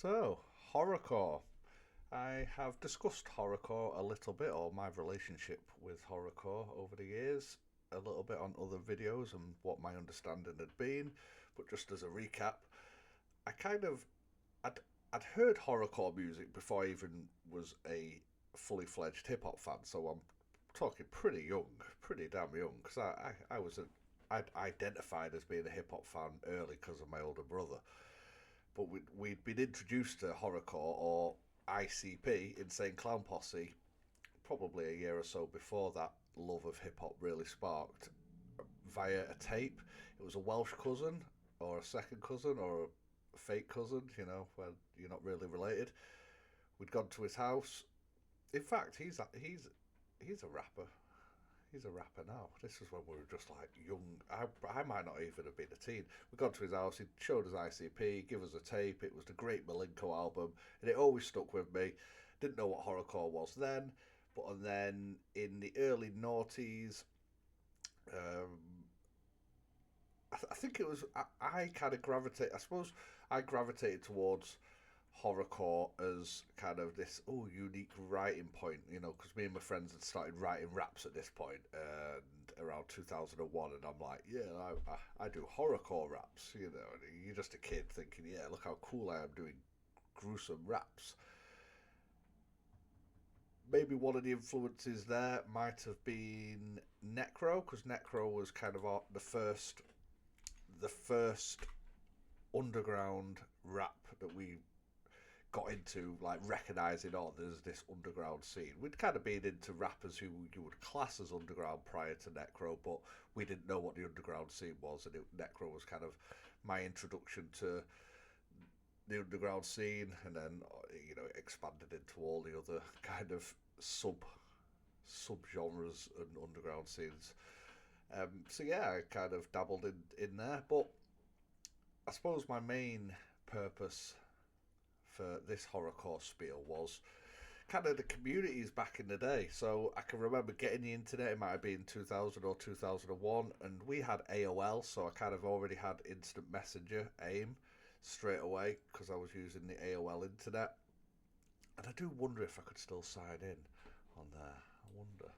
So, horrorcore. I have discussed horrorcore a little bit, or my relationship with horrorcore over the years, a little bit on other videos and what my understanding had been. But just as a recap, I kind of I'd I'd heard horrorcore music before I even was a fully fledged hip hop fan. So I'm talking pretty young, pretty damn young, because I was I'd identified as being a hip hop fan early because of my older brother. But we'd been introduced to horrorcore or ICP, Insane Clown Posse, probably a year or so before that love of hip hop really sparked via a tape. It was a Welsh cousin or a second cousin or a fake cousin, where you're not really related. We'd gone to his house. In fact, he's a rapper. He's a rapper now. This is when we were just like young. I might not even have been a teen. We got to his house. He showed us ICP, give us a tape. It was the Great Malenko album, and it always stuck with me. Didn't know what horrorcore was then, but then in the early noughties, um, I think it was I kind of gravitate. I suppose I gravitated towards horrorcore as kind of this unique writing point, because me and my friends had started writing raps at this point, and around 2001, and I'm like, yeah, I do horrorcore raps, and you're just a kid thinking, yeah, look how cool I am doing gruesome raps. Maybe one of the influences there might have been Necro, because Necro was kind of the first underground rap that we got into, like recognizing, there's this underground scene. We'd kind of been into rappers who you would class as underground prior to Necro, but we didn't know what the underground scene was, and Necro was kind of my introduction to the underground scene, and then it expanded into all the other kind of sub genres and underground scenes. So yeah, I kind of dabbled in there, but I suppose my main purpose for this horrorcore spiel was kind of the communities back in the day. So I can remember getting the internet, it might have been 2000 or 2001, and we had AOL, so I kind of already had Instant Messenger, AIM, straight away because I was using the AOL internet. And I do wonder if I could still sign in on there. I wonder.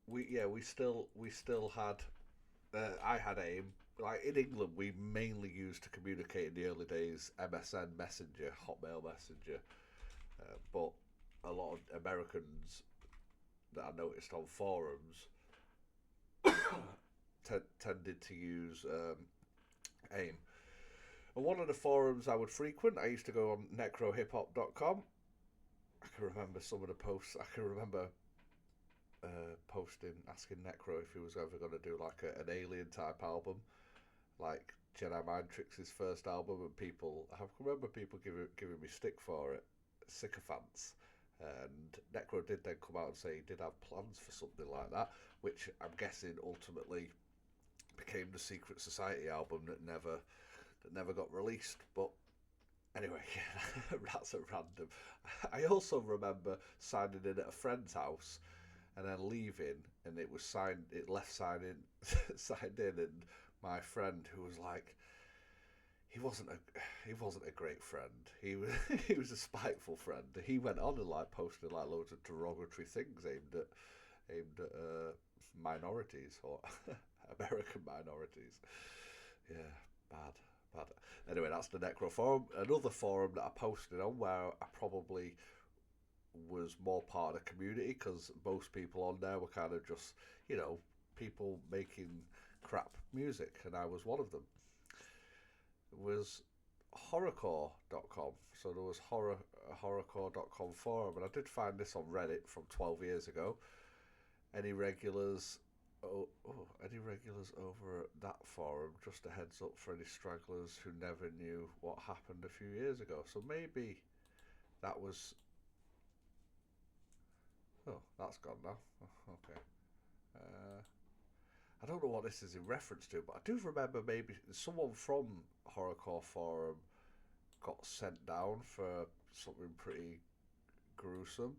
We still had I had AIM. Like in England, we mainly used to communicate in the early days MSN Messenger, Hotmail Messenger, but a lot of Americans that I noticed on forums tended to use AIM. And one of the forums I would frequent, I used to go on necrohiphop.com. I can remember some of the posts. I can remember posting, asking Necro if he was ever going to do like an alien type album, like Jedi Mind Tricks' first album, and I remember people giving me stick for it, sycophants. And Necro did then come out and say he did have plans for something like that, which I'm guessing ultimately became the Secret Society album that never got released. But anyway, that's at random. I also remember signing in at a friend's house and then leaving, and it left signed in, and my friend who was like, he wasn't a great friend. He was he was a spiteful friend. He went on and like posted like loads of derogatory things aimed at minorities or American minorities. Yeah, bad, bad. Anyway, that's the Necro forum. Another forum that I posted on where I probably was more part of the community because most people on there were kind of just, people making crap music, and I was one of them. It was horrorcore.com. So there was a horrorcore.com forum, and I did find this on Reddit from 12 years ago. Any regulars? Any regulars over at that forum? Just a heads up for any stragglers who never knew what happened a few years ago. So maybe that was. Oh, that's gone now. Oh, okay. Uh, I don't know what this is in reference to, but I do remember maybe someone from Horrorcore Forum got sent down for something pretty gruesome.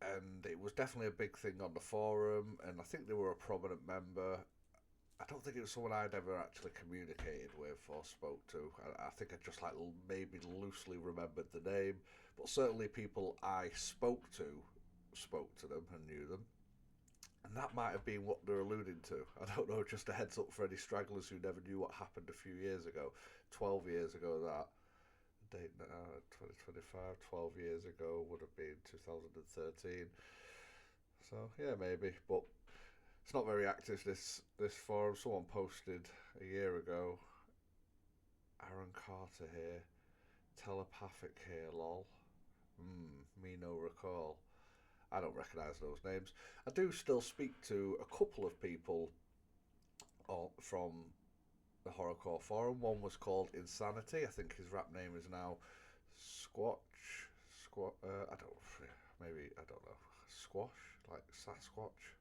And it was definitely a big thing on the forum, and I think they were a prominent member. I don't think it was someone I'd ever actually communicated with or spoke to. I think I just like maybe loosely remembered the name, but certainly people I spoke to them and knew them. And that might have been what they're alluding to. I don't know, just a heads up for any stragglers who never knew what happened a few years ago. 12 years ago, that. Date now, 2025, 12 years ago would have been 2013. So, yeah, maybe. But it's not very active, this forum. Someone posted a year ago, Aaron Carter here, telepathic here, lol. Me no recall. I don't recognise those names. I do still speak to a couple of people from the Horrorcore forum. One was called Insanity. I think his rap name is now Squatch. I don't. Maybe I don't know. Squash, like Sasquatch.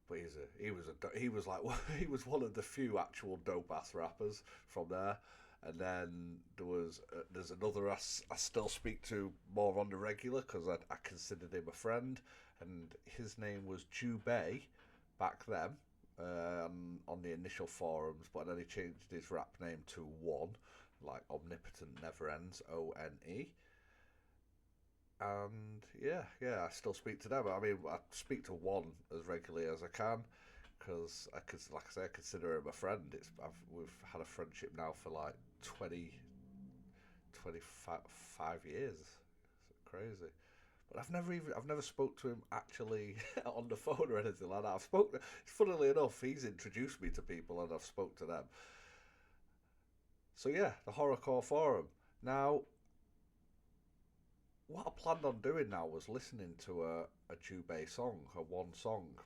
But he was like he was one of the few actual dope ass rappers from there. And then there's another I still speak to more on the regular because I considered him a friend, and his name was Jubei back then on the initial forums, but then he changed his rap name to One, like Omnipotent Never Ends, ONE. And yeah, I still speak to them. I mean, I speak to One as regularly as I can because like I say, I consider him a friend. We've had a friendship now for like 20, 25 years. It's crazy. But I've never spoke to him actually on the phone or anything like that. Funnily enough, he's introduced me to people and I've spoke to them. So yeah, the Horrorcore forum. Now, what I planned on doing now was listening to a Jubei song, a One song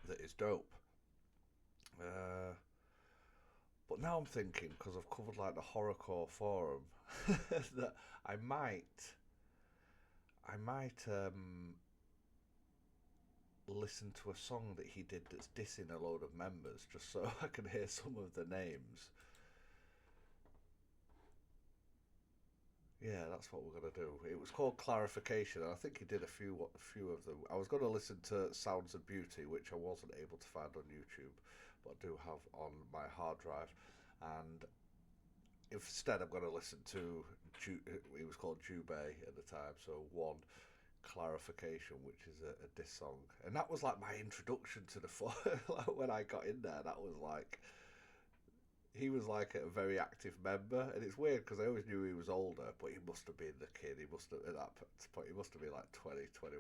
that is dope. Uh, but now I'm thinking, because I've covered like the Horrorcore forum, that I might listen to a song that he did that's dissing a load of members, just so I can hear some of the names. Yeah, that's what we're gonna do. It was called Clarification, and I think he did a few of them. I was gonna listen to Sounds of Beauty, which I wasn't able to find on YouTube, but I do have on my hard drive. And instead, I'm gonna listen to it was called Jubei at the time, so One Clarification, which is a diss song, and that was like my introduction to the like when I got in there. That was like he was like a very active member, and it's weird because I always knew he was older, but he must have been the kid. He must have at that point. He must have been like 20, 20,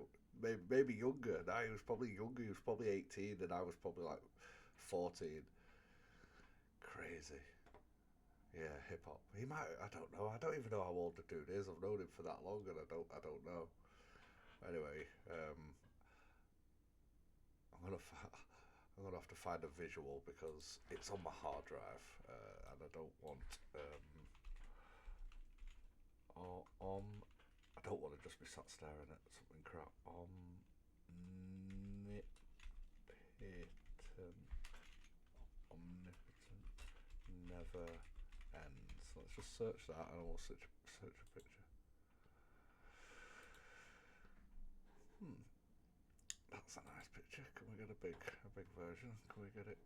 maybe younger. No, he was probably younger. He was probably 18, and I was probably like 14. Crazy. Yeah, hip hop. He might. I don't know. I don't even know how old the dude is. I've known him for that long, and I don't know. Anyway, I'm gonna. I'm gonna have to find a visual because it's on my hard drive, and I don't want on. I don't want to just be sat staring at something crap. Omnipotent never ends. Let's just search that, and we'll search a picture. That's a nice picture. Can we get a big version? Can we get it?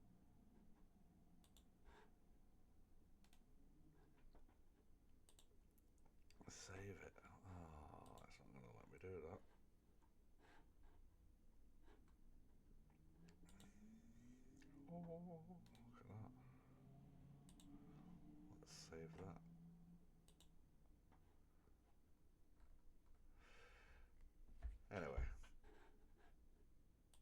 Save it. Oh, it's not going to let me do that. Oh, look at that. Let's save that.